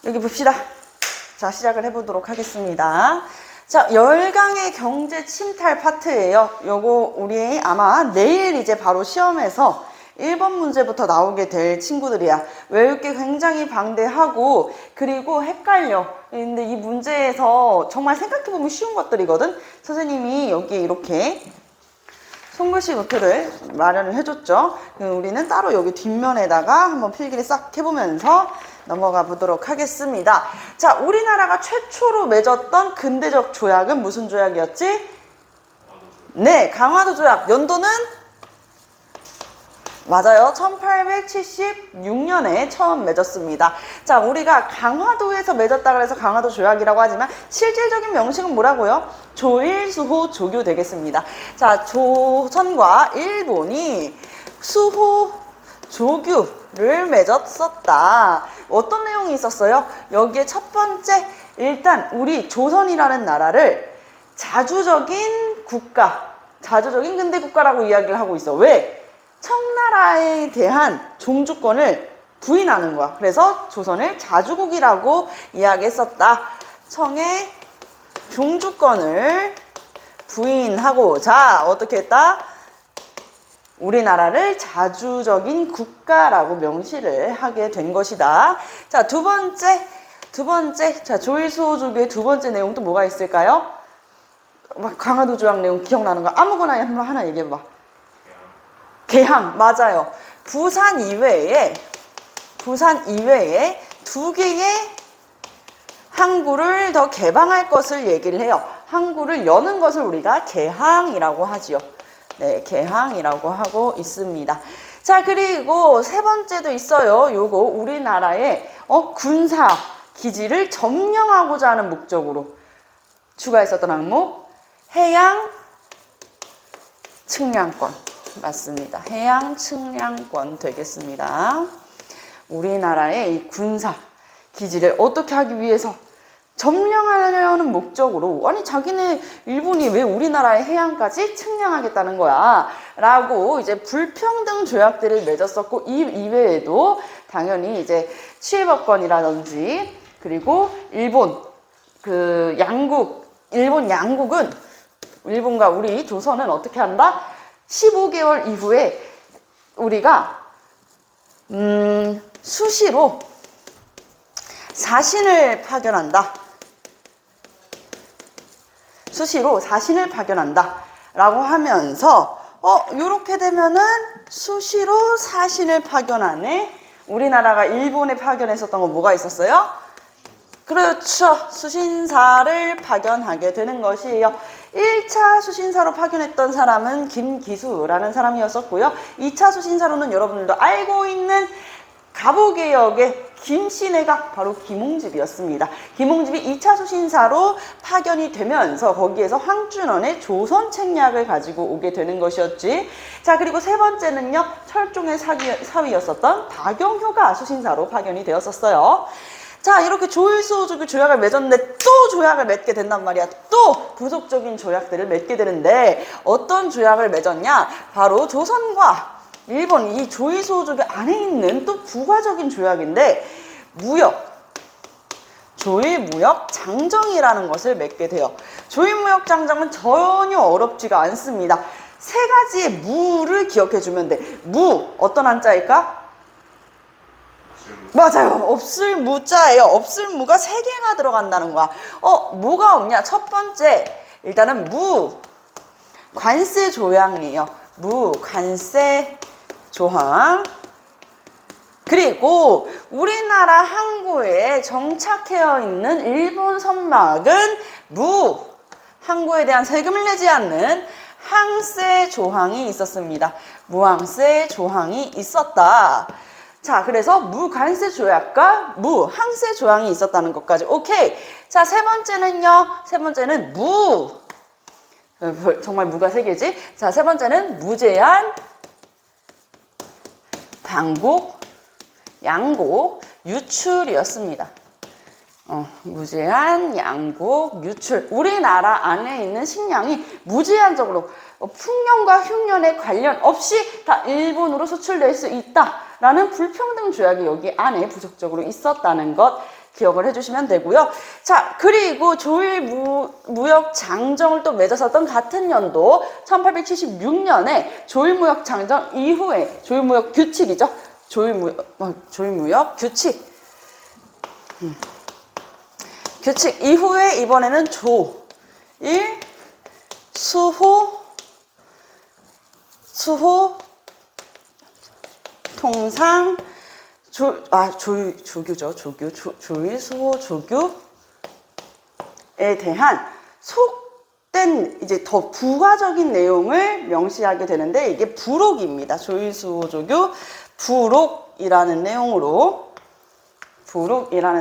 여기 봅시다. 자, 시작을 해보도록 하겠습니다. 자, 열강의 경제 침탈 파트예요. 요거 우리 아마 내일 이제 바로 시험에서 1번 문제부터 나오게 될 친구들이야. 외우기 굉장히 방대하고 그리고 헷갈려. 근데 이 문제에서 정말 생각해보면 쉬운 것들이거든. 선생님이 여기 이렇게 손글씨 노트를 마련을 해줬죠. 우리는 따로 여기 뒷면에다가 한번 필기를 싹 해보면서 넘어가 보도록 하겠습니다. 자, 우리나라가 최초로 맺었던 근대적 조약은 무슨 조약이었지? 네, 강화도 조약. 연도는? 맞아요. 1876년에 처음 맺었습니다. 자, 우리가 강화도에서 맺었다 그래서 강화도 조약이라고 하지만 실질적인 명칭은 뭐라고요? 조일수호 조교 되겠습니다. 자, 조선과 일본이 수호 조교를 맺었었다. 어떤 내용이 있었어요? 여기에 첫 번째, 일단 우리 조선이라는 나라를 자주적인 국가, 자주적인 근대 국가라고 이야기를 하고 있어. 왜? 청나라에 대한 종주권을 부인하는 거야. 그래서 조선을 자주국이라고 이야기했었다. 청의 종주권을 부인하고자 어떻게 했다? 우리나라를 자주적인 국가라고 명시를 하게 된 것이다. 자, 두 번째. 자, 조일수호 조교의 두 번째 내용 또 뭐가 있을까요? 강화도 조약 내용 기억나는 거 아무거나 하나 얘기해봐. 개항, 맞아요. 부산 이외에 두 개의 항구를 더 개방할 것을 얘기를 해요. 항구를 여는 것을 우리가 개항이라고 하지요. 네, 개항이라고 하고 있습니다. 자, 그리고 세 번째도 있어요. 요거 우리나라의 군사 기지를 점령하고자 하는 목적으로 추가했었던 항목 해양 측량권. 맞습니다. 해양 측량권 되겠습니다. 우리나라의 이 군사 기지를 어떻게 하기 위해서 점령하려는 목적으로 아니 자기네 일본이 왜 우리나라의 해양까지 측량하겠다는 거야 라고 이제 불평등 조약들을 맺었었고 이 이외에도 당연히 이제 치해법권이라든지 그리고 일본 양국은 일본과 우리 조선은 어떻게 한다? 15개월 이후에 우리가 수시로 사신을 파견한다. 수시로 사신을 파견한다. 라고 하면서 요렇게 되면은 수시로 사신을 파견하네. 우리나라가 일본에 파견했었던 건 뭐가 있었어요? 그렇죠. 수신사를 파견하게 되는 것이에요. 1차 수신사로 파견했던 사람은 김기수라는 사람이었었고요. 2차 수신사로는 여러분들도 알고 있는 갑오개혁의 김씨네가 바로 김홍집이었습니다. 김홍집이 2차 수신사로 파견이 되면서 거기에서 황준원의 조선 책략을 가지고 오게 되는 것이었지. 자, 그리고 세 번째는요. 철종의 사위였었던 박영효가 수신사로 파견이 되었었어요. 자, 이렇게 조일수호 조교 조약을 맺었는데 또 조약을 맺게 된단 말이야. 또 부속적인 조약들을 맺게 되는데 어떤 조약을 맺었냐? 바로 조선과 일본 이 조일수호 조교 안에 있는 또 부가적인 조약인데 조일무역 장정이라는 것을 맺게 돼요. 조일무역 장정은 전혀 어렵지가 않습니다. 세 가지의 무를 기억해 주면 돼. 무, 어떤 한자일까? 맞아요. 없을 무자예요. 없을 무가 3개가 들어간다는 거야. 뭐가 없냐? 첫 번째, 일단은 관세 조항이에요. 관세 조항. 그리고 우리나라 항구에 정착해 있는 일본 선막은 항구에 대한 세금을 내지 않는 항세 조항이 있었습니다. 무항세 조항이 있었다. 자, 그래서 무관세 조약과 무항세 조항이 있었다는 것까지. 오케이. 자, 세 번째는 정말 무가 3개지. 자, 세 번째는 무제한 방북, 양곡, 유출이었습니다. 무제한 양곡, 유출. 우리나라 안에 있는 식량이 무제한적으로 풍년과 흉년에 관련 없이 다 일본으로 수출될 수 있다라는 불평등 조약이 여기 안에 부속적으로 있었다는 것 기억을 해주시면 되고요. 자, 그리고 조일 무역 장정을 또 맺었었던 같은 연도 1876년에 조일 무역 장정 이후에 조일 무역 규칙이죠. 조일 무역 규칙. 규칙 이후에 이번에는 조일 수호 통상 조규죠. 조일 수호 조규에 대한 속된 이제 더 부가적인 내용을 명시하게 되는데 이게 부록입니다. 조일 수호 조규 부록이라는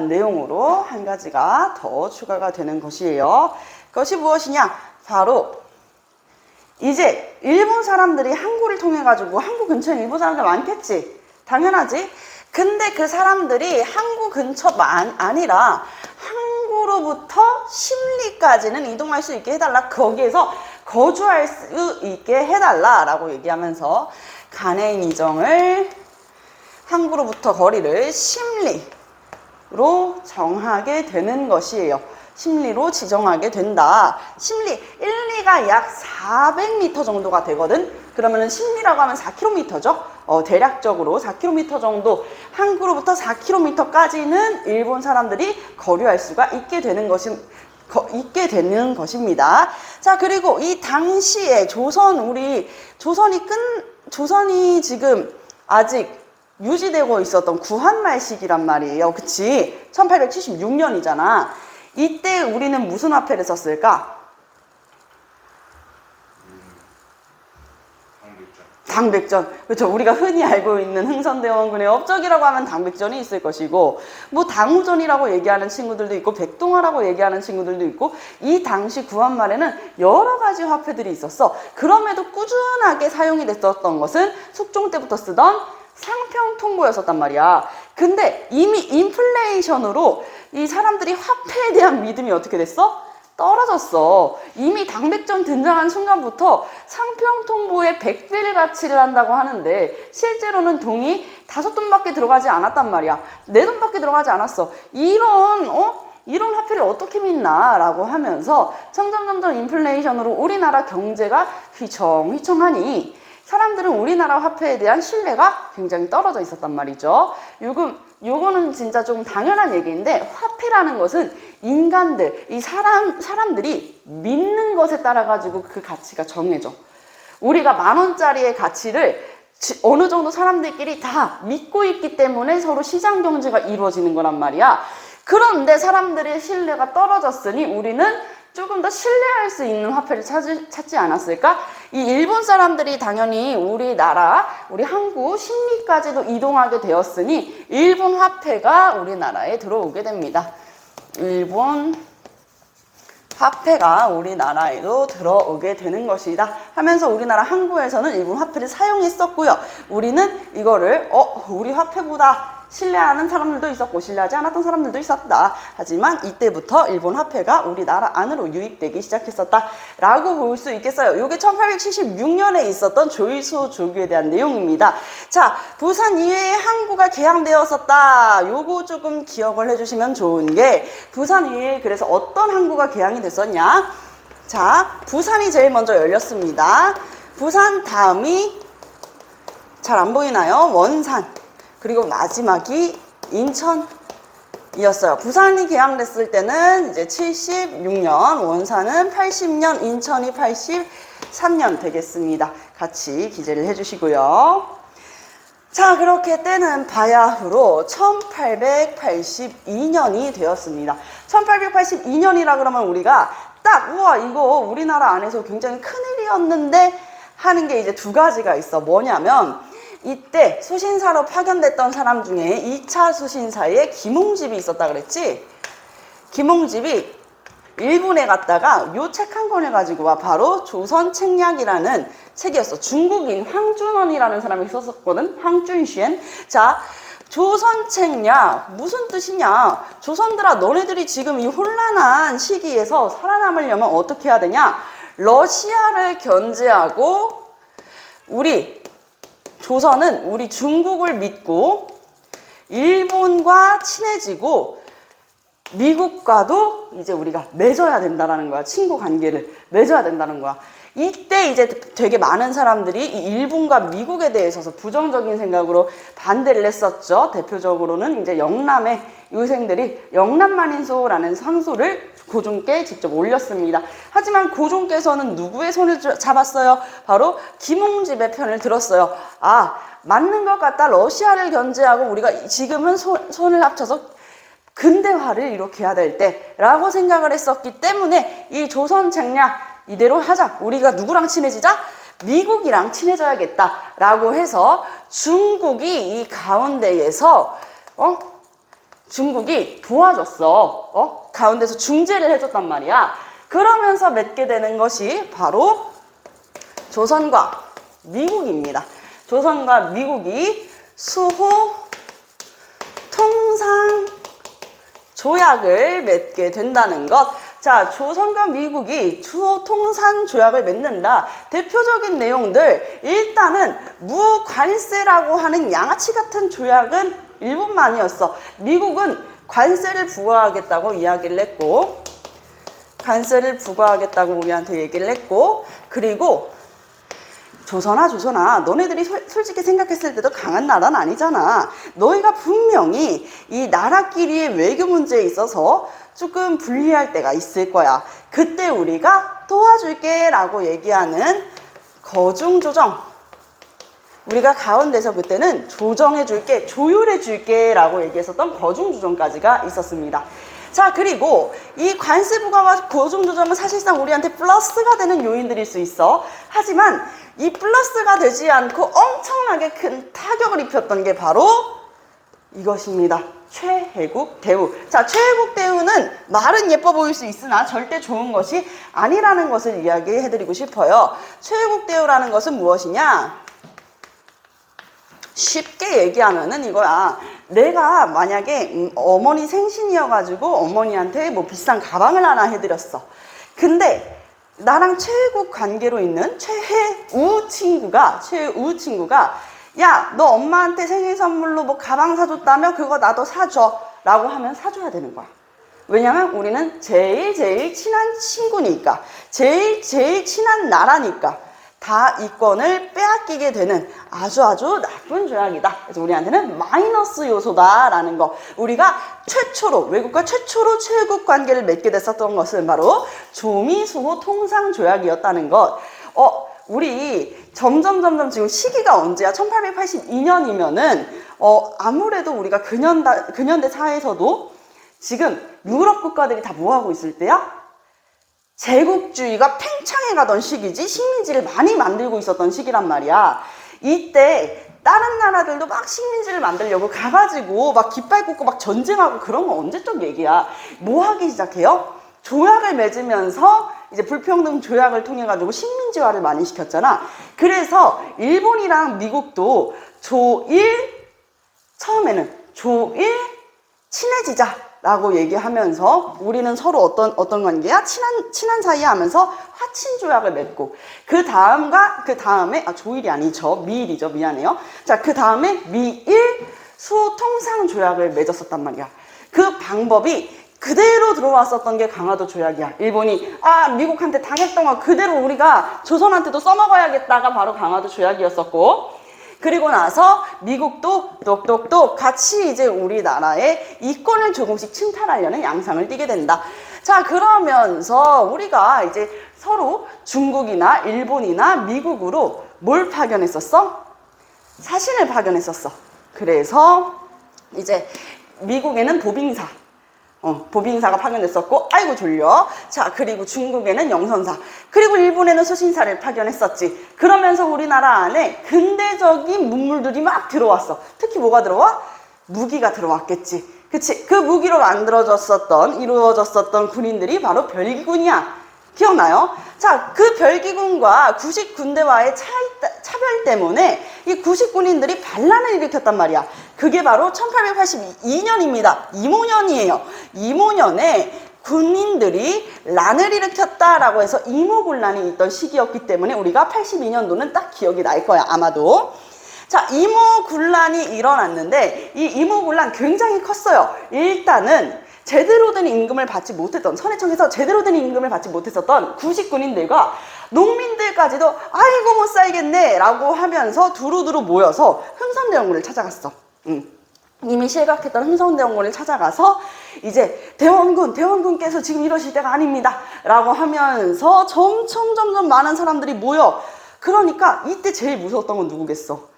내용으로 한 가지가 더 추가가 되는 것이에요. 그것이 무엇이냐? 바로 이제 일본 사람들이 항구를 통해 가지고 항구 근처에 일본 사람들 많겠지. 당연하지. 근데 그 사람들이 항구 근처만 아니라 항구로부터 심리까지는 이동할 수 있게 해달라. 거기에서 거주할 수 있게 해달라라고 얘기하면서 간해인 이정을 항구로부터 거리를 심리로 정하게 되는 것이에요. 심리로 지정하게 된다. 심리 1, 2가 약 400m 정도가 되거든. 그러면은 심리라고 하면 4km죠. 대략적으로 4km 정도, 항구로부터 4km까지는 일본 사람들이 거류할 수가 있게 되는 것입니다. 자, 그리고 이 당시에 조선이 지금 아직 유지되고 있었던 구한말 시기란 말이에요. 그치? 1876년이잖아. 이때 우리는 무슨 화폐를 썼을까? 당백전. 그렇죠. 우리가 흔히 알고 있는 흥선대원군의 업적이라고 하면 당백전이 있을 것이고, 뭐 당우전이라고 얘기하는 친구들도 있고, 백동화라고 얘기하는 친구들도 있고, 이 당시 구한말에는 여러 가지 화폐들이 있었어. 그럼에도 꾸준하게 사용이 됐었던 것은 숙종 때부터 쓰던 상평통보였었단 말이야. 근데 이미 인플레이션으로 이 사람들이 화폐에 대한 믿음이 어떻게 됐어? 떨어졌어. 이미 당백전 등장한 순간부터 상평통보에 100배를 가치를 한다고 하는데 실제로는 돈이 5돈밖에 들어가지 않았단 말이야. 4돈밖에 들어가지 않았어. 이런 화폐를 어떻게 믿나? 라고 하면서 점점 인플레이션으로 우리나라 경제가 휘청휘청하니 사람들은 우리나라 화폐에 대한 신뢰가 굉장히 떨어져 있었단 말이죠. 요거는 진짜 좀 당연한 얘기인데, 화폐라는 것은 인간들, 이 사람들이 믿는 것에 따라 가지고 그 가치가 정해져. 우리가 10,000원짜리의 가치를 어느 정도 사람들끼리 다 믿고 있기 때문에 서로 시장 경제가 이루어지는 거란 말이야. 그런데 사람들의 신뢰가 떨어졌으니 우리는 조금 더 신뢰할 수 있는 화폐를 찾지 않았을까? 이 일본 사람들이 당연히 우리 항구 심리까지도 이동하게 되었으니 일본 화폐가 우리나라에 들어오게 됩니다. 일본 화폐가 우리나라에도 들어오게 되는 것이다 하면서 우리나라 항구에서는 일본 화폐를 사용했었고요. 우리는 이거를 우리 화폐보다 신뢰하는 사람들도 있었고 신뢰하지 않았던 사람들도 있었다. 하지만 이때부터 일본 화폐가 우리나라 안으로 유입되기 시작했었다 라고 볼 수 있겠어요. 이게 1876년에 있었던 조일수호 조규에 대한 내용입니다. 자, 부산 이외에 항구가 개항되었었다. 요거 조금 기억을 해주시면 좋은 게, 부산 이외에 그래서 어떤 항구가 개항이 됐었냐. 자, 부산이 제일 먼저 열렸습니다. 부산 다음이 잘 안 보이나요? 원산. 그리고 마지막이 인천이었어요. 부산이 개항됐을 때는 이제 76년, 원산은 80년, 인천이 83년 되겠습니다. 같이 기재를 해주시고요. 자, 그렇게 때는 바야흐로 1882년이 되었습니다. 1882년이라 그러면 우리가 딱 우와 이거 우리나라 안에서 굉장히 큰일이었는데 하는 게 이제 2가지가 있어. 뭐냐면 이때 수신사로 파견됐던 사람 중에 2차 수신사에 김홍집이 있었다 그랬지? 김홍집이 일본에 갔다가 요 책 한 권을 가지고 와. 바로 조선책략이라는 책이었어. 중국인 황준원이라는 사람이 썼었거든. 황준쉔. 자, 조선책략 무슨 뜻이냐? 조선들아, 너네들이 지금 이 혼란한 시기에서 살아남으려면 어떻게 해야 되냐? 러시아를 견제하고 조선은 우리 중국을 믿고 일본과 친해지고 미국과도 이제 우리가 맺어야 된다는 거야. 친구 관계를 맺어야 된다는 거야. 이때 이제 되게 많은 사람들이 이 일본과 미국에 대해서 부정적인 생각으로 반대를 했었죠. 대표적으로는 이제 영남의 유생들이 영남만인소라는 상소를 고종께 직접 올렸습니다. 하지만 고종께서는 누구의 손을 잡았어요? 바로 김홍집의 편을 들었어요. 아, 맞는 것 같다. 러시아를 견제하고 우리가 지금은 손을 합쳐서 근대화를 이렇게 해야 될 때라고 생각을 했었기 때문에 이 조선 책략 이대로 하자. 우리가 누구랑 친해지자? 미국이랑 친해져야겠다라고 해서 중국이 이 가운데에서 중국이 도와줬어. 가운데서 중재를 해줬단 말이야. 그러면서 맺게 되는 것이 바로 조선과 미국입니다. 조선과 미국이 수호 통상 조약을 맺게 된다는 것. 자, 조선과 미국이 수호 통상 조약을 맺는다. 대표적인 내용들, 일단은 무관세라고 하는 양아치 같은 조약은 일본만이었어. 미국은 관세를 부과하겠다고 이야기를 했고, 관세를 부과하겠다고 우리한테 얘기를 했고, 그리고 조선아, 너네들이 솔직히 생각했을 때도 강한 나라는 아니잖아. 너희가 분명히 이 나라끼리의 외교 문제에 있어서 조금 불리할 때가 있을 거야. 그때 우리가 도와줄게 라고 얘기하는 거중조정. 우리가 가운데서 그때는 조정해줄게, 조율해줄게 라고 얘기했었던 거중조정까지가 있었습니다. 자, 그리고 이 관세 부과와 거중조정은 사실상 우리한테 플러스가 되는 요인들일 수 있어. 하지만 이 플러스가 되지 않고 엄청나게 큰 타격을 입혔던 게 바로 이것입니다. 최혜국 대우. 자, 최혜국 대우는 말은 예뻐 보일 수 있으나 절대 좋은 것이 아니라는 것을 이야기해드리고 싶어요. 최혜국 대우라는 것은 무엇이냐? 쉽게 얘기하면은 이거야. 내가 만약에 어머니 생신이어가지고 어머니한테 뭐 비싼 가방을 하나 해드렸어. 근데 나랑 최혜국 관계로 있는 최혜우 친구가 야, 너 엄마한테 생일 선물로 뭐 가방 사줬다며? 그거 나도 사줘 라고 하면 사줘야 되는 거야. 왜냐면 우리는 제일 친한 친구니까, 제일 친한 나라니까 다 이권을 빼앗기게 되는 아주 나쁜 조약이다. 그래서 우리한테는 마이너스 요소다라는 거. 우리가 외국과 최초로 최국 관계를 맺게 됐었던 것은 바로 조미수호 통상조약이었다는 것. 우리 점점 지금 시기가 언제야? 1882년이면은 아무래도 우리가 근현대 사회에서도 지금 유럽 국가들이 다 뭐하고 있을 때야? 제국주의가 팽창해 가던 시기지, 식민지를 많이 만들고 있었던 시기란 말이야. 이때 다른 나라들도 막 식민지를 만들려고 가가지고 막 깃발 꽂고 막 전쟁하고 그런 건 언제적 얘기야. 뭐 하기 시작해요? 조약을 맺으면서 이제 불평등 조약을 통해 가지고 식민지화를 많이 시켰잖아. 그래서 일본이랑 미국도 처음에는 조일 친해지자라고 얘기하면서 우리는 서로 어떤 관계야? 친한 사이 하면서 화친 조약을 맺고, 그 다음에 조일이 아니죠. 미일이죠. 미안해요. 자, 그 다음에 미일 수호 통상 조약을 맺었었단 말이야. 그 방법이 그대로 들어왔었던 게 강화도 조약이야. 일본이 미국한테 당했던 거 그대로 우리가 조선한테도 써먹어야겠다가 바로 강화도 조약이었었고, 그리고 나서 미국도 똑똑똑 같이 이제 우리나라의 이권을 조금씩 침탈하려는 양상을 띠게 된다. 자, 그러면서 우리가 이제 서로 중국이나 일본이나 미국으로 뭘 파견했었어? 사신을 파견했었어. 그래서 이제 미국에는 보빙사가 파견됐었고, 아이고 졸려. 자, 그리고 중국에는 영선사, 그리고 일본에는 수신사를 파견했었지. 그러면서 우리나라 안에 근대적인 문물들이 막 들어왔어. 특히 뭐가 들어와? 무기가 들어왔겠지. 그치? 그 무기로 이루어졌었던 군인들이 바로 별기군이야. 기억나요? 자, 그 별기군과 구식 군대와의 차별 때문에 이 구식 군인들이 반란을 일으켰단 말이야. 그게 바로 1882년입니다. 이모년이에요. 이모년에 군인들이 란을 일으켰다라고 해서 이모군란이 있던 시기였기 때문에 우리가 82년도는 딱 기억이 날 거야, 아마도. 자, 이모군란이 일어났는데 이 이모군란 굉장히 컸어요. 일단은 제대로 된 임금을 받지 못했던, 선해청에서 제대로 된 임금을 받지 못했었던 구식군인들과 농민들까지도 아이고 못 살겠네 라고 하면서 두루두루 모여서 흥선대원군을 찾아갔어. 이미 실각했던 흥선대원군을 찾아가서 이제 대원군께서 지금 이러실 때가 아닙니다 라고 하면서 점점 많은 사람들이 모여. 그러니까 이때 제일 무서웠던 건 누구겠어?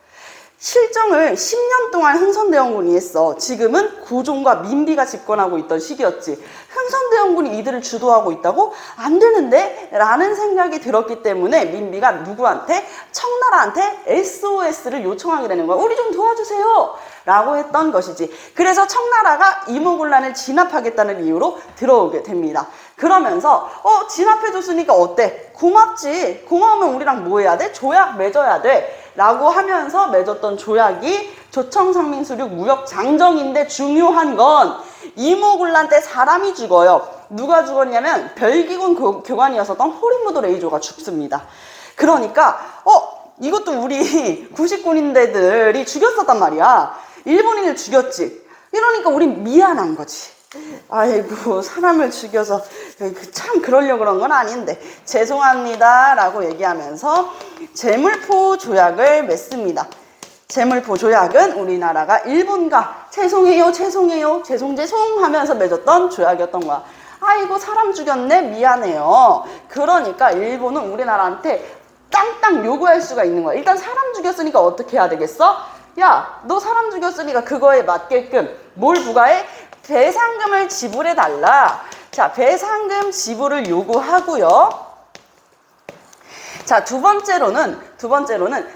실정을 10년 동안 흥선대원군이 했어. 지금은 고종과 민비가 집권하고 있던 시기였지. 흥선대원군이 이들을 주도하고 있다고? 안 되는데? 라는 생각이 들었기 때문에 민비가 누구한테? 청나라한테 SOS를 요청하게 되는 거야. 우리 좀 도와주세요 라고 했던 것이지. 그래서 청나라가 이모군란을 진압하겠다는 이유로 들어오게 됩니다. 그러면서 진압해줬으니까 어때? 고맙지. 고마우면 우리랑 뭐 해야 돼? 조약 맺어야 돼 라고 하면서 맺었던 조약이 조청상민수륙 무역장정인데, 중요한 건 이모군란 때 사람이 죽어요. 누가 죽었냐면 별기군 교관이었었던 호리무도 레이조가 죽습니다. 그러니까 이것도 우리 구식군인들이 죽였었단 말이야. 일본인을 죽였지. 이러니까 우린 미안한 거지. 아이고 사람을 죽여서 참 그러려고 그런 건 아닌데 죄송합니다 라고 얘기하면서 제물포 조약을 맺습니다. 제물포 조약은 우리나라가 일본과 죄송해요 하면서 맺었던 조약이었던 거야. 아이고 사람 죽였네 미안해요. 그러니까 일본은 우리나라한테 땅땅 요구할 수가 있는 거야. 일단 사람 죽였으니까 어떻게 해야 되겠어? 야, 너 사람 죽였으니까 그거에 맞게끔 뭘 부과해? 배상금을 지불해달라. 자, 배상금 지불을 요구하고요. 자, 두 번째로는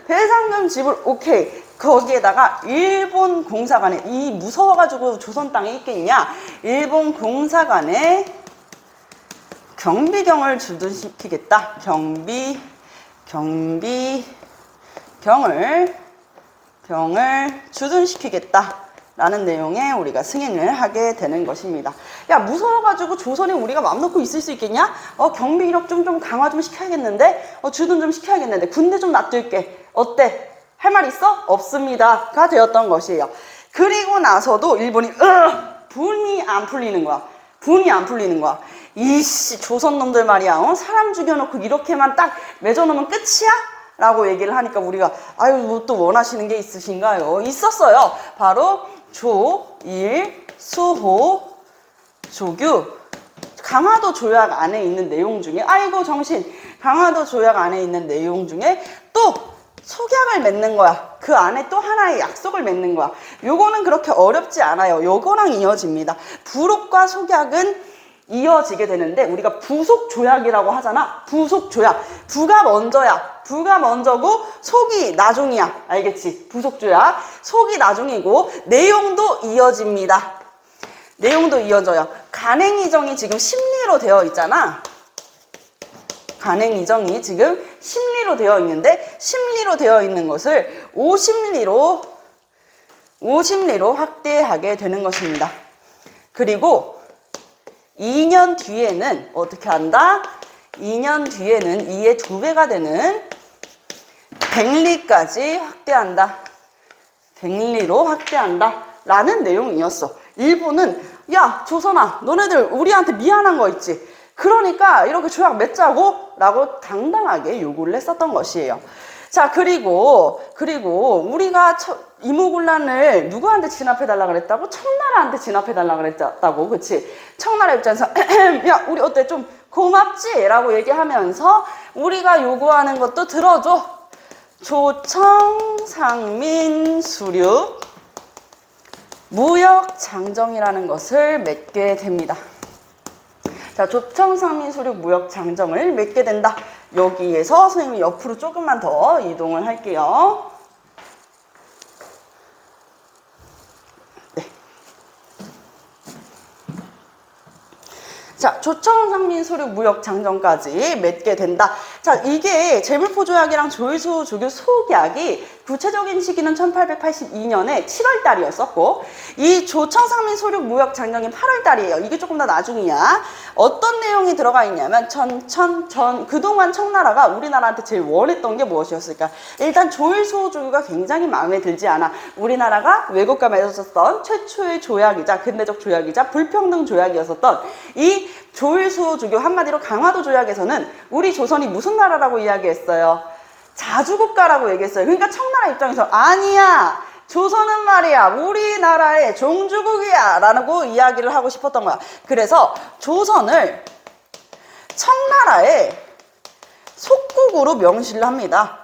배상금 지불 오케이. 거기에다가 일본 공사관에, 이 무서워가지고 조선 땅에 있겠냐? 일본 공사관에 경비경을 주둔시키겠다. 경을 주둔시키겠다 라는 내용의 우리가 승인을 하게 되는 것입니다. 야, 무서워가지고 조선에 우리가 맘 놓고 있을 수 있겠냐? 경비력 좀 강화 좀 시켜야겠는데? 주둔 좀 시켜야겠는데? 군대 좀 놔둘게. 어때? 할 말 있어? 없습니다 가 되었던 것이에요. 그리고 나서도 일본이 분이 안 풀리는 거야. 이씨 조선 놈들 말이야. 사람 죽여놓고 이렇게만 딱 맺어놓으면 끝이야? 라고 얘기를 하니까 우리가 아유 뭐 또 원하시는 게 있으신가요? 있었어요. 바로 조, 일, 수호, 조규, 강화도 조약 안에 있는 내용 중에 강화도 조약 안에 있는 내용 중에 또 속약을 맺는 거야. 그 안에 또 하나의 약속을 맺는 거야. 요거는 그렇게 어렵지 않아요. 요거랑 이어집니다. 부록과 속약은 이어지게 되는데 우리가 부속 조약이라고 하잖아. 부속 조약. 부가 먼저고 속이 나중이야. 알겠지? 부속 조약. 속이 나중이고 내용도 이어집니다. 내용도 이어져요. 간행이정이 지금 심리로 되어 있잖아. 간행이정이 지금 심리로 되어 있는데 심리로 되어 있는 것을 오심리로 확대하게 되는 것입니다. 그리고 2년 뒤에는 어떻게 한다? 2년 뒤에는 2의 2배가 되는 백리까지 확대한다. 백리로 확대한다. 라는 내용이었어. 일본은 야 조선아 너네들 우리한테 미안한 거 있지? 그러니까 이렇게 조약 맺자고 라고 당당하게 요구를 했었던 것이에요. 자 그리고 우리가 이모군란을 누구한테 진압해달라 그랬다고? 청나라한테 진압해달라 그랬다고. 그치? 청나라 입장에서 야 우리 어때 좀 고맙지? 라고 얘기하면서 우리가 요구하는 것도 들어줘. 조청상민수륙 무역장정이라는 것을 맺게 됩니다. 자, 조청상민수륙 무역장정을 맺게 된다. 여기에서 선생님이 옆으로 조금만 더 이동을 할게요. 네. 자, 조청상민수륙 무역장정까지 맺게 된다. 자, 이게 제물포조약이랑 조일수조교 소약이 구체적인 시기는 1882년에 7월 달이었었고, 이 조청상민 소륙 무역 장경이 8월 달이에요. 이게 조금 더 나중이야. 어떤 내용이 들어가 있냐면, 그동안 청나라가 우리나라한테 제일 원했던 게 무엇이었을까? 일단 조일수조교가 굉장히 마음에 들지 않아. 우리나라가 외국과 맺었었던 최초의 조약이자, 근대적 조약이자 불평등 조약이었었던 이 조일수조교, 한마디로 강화도 조약에서는 우리 조선이 무슨 나라라고 이야기했어요? 자주국가라고 얘기했어요. 그러니까 청나라 입장에서 아니야, 조선은 말이야 우리나라의 종주국이야 라고 이야기를 하고 싶었던 거야. 그래서 조선을 청나라의 속국으로 명시를 합니다.